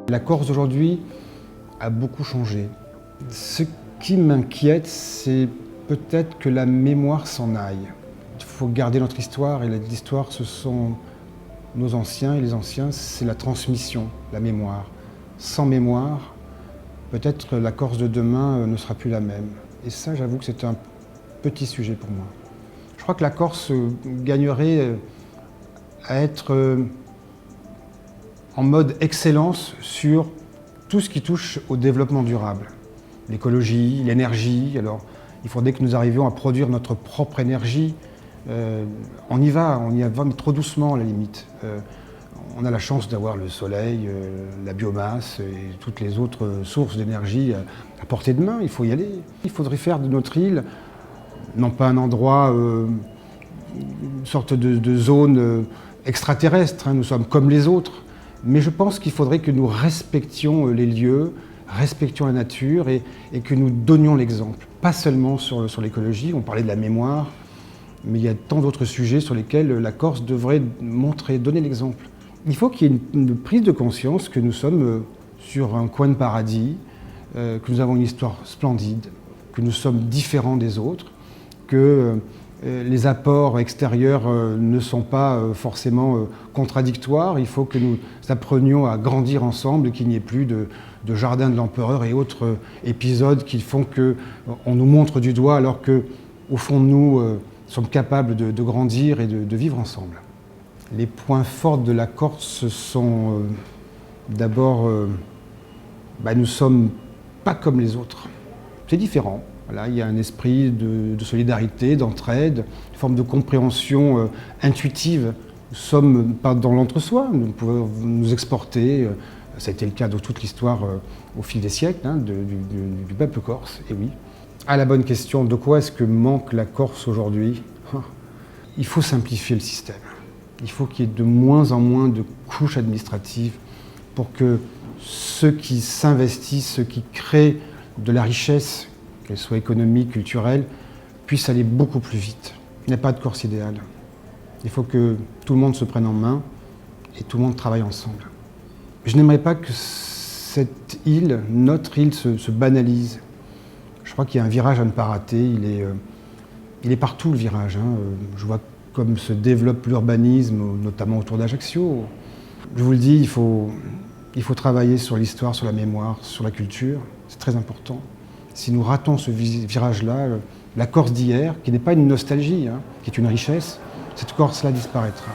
La Corse d'aujourd'hui a beaucoup changé. Ce qui m'inquiète, c'est peut-être que la mémoire s'en aille. Il faut garder notre histoire, et l'histoire, ce sont nos anciens, et les anciens, c'est la transmission, la mémoire. Sans mémoire, peut-être la Corse de demain ne sera plus la même. Et ça, j'avoue que c'est un petit sujet pour moi. Je crois que la Corse gagnerait à être en mode excellence sur tout ce qui touche au développement durable. L'écologie, l'énergie. Alors, il faudrait que nous arrivions à produire notre propre énergie. On y va, mais trop doucement à la limite. On a la chance d'avoir le soleil, la biomasse et toutes les autres sources d'énergie à portée de main. Il faut y aller. Il faudrait faire de notre île, non pas un endroit, une sorte de zone extraterrestre, hein, nous sommes comme les autres. Mais je pense qu'il faudrait que nous respections les lieux, respections la nature et que nous donnions l'exemple. Pas seulement sur l'écologie, on parlait de la mémoire, mais il y a tant d'autres sujets sur lesquels la Corse devrait donner l'exemple. Il faut qu'il y ait une prise de conscience que nous sommes sur un coin de paradis, que nous avons une histoire splendide, que nous sommes différents des autres, que les apports extérieurs ne sont pas forcément contradictoires. Il faut que nous apprenions à grandir ensemble, qu'il n'y ait plus de jardin de l'empereur et autres épisodes qui font qu'on nous montre du doigt alors qu'au fond de nous sommes capables de grandir et de vivre ensemble. Les points forts de la Corse sont d'abord, nous ne sommes pas comme les autres. C'est différent. Voilà, il y a un esprit de solidarité, d'entraide, une forme de compréhension intuitive. Nous ne sommes pas dans l'entre-soi, nous pouvons nous exporter. Ça a été le cas de toute l'histoire au fil des siècles, hein, du peuple corse, et oui. À la bonne question, de quoi est-ce que manque la Corse aujourd'hui? Il faut simplifier le système. Il faut qu'il y ait de moins en moins de couches administratives pour que ceux qui s'investissent, ceux qui créent de la richesse, qu'elle soit économique, culturelle, puissent aller beaucoup plus vite. Il n'y a pas de Corse idéale. Il faut que tout le monde se prenne en main et tout le monde travaille ensemble. Je n'aimerais pas que cette île, notre île, se banalise. Je crois qu'il y a un virage à ne pas rater. Il est partout, le virage, hein. Je vois comme se développe l'urbanisme, notamment autour d'Ajaccio. Je vous le dis, il faut travailler sur l'histoire, sur la mémoire, sur la culture. C'est très important. Si nous ratons ce virage-là, la Corse d'hier, qui n'est pas une nostalgie, hein, qui est une richesse, cette Corse-là disparaîtra.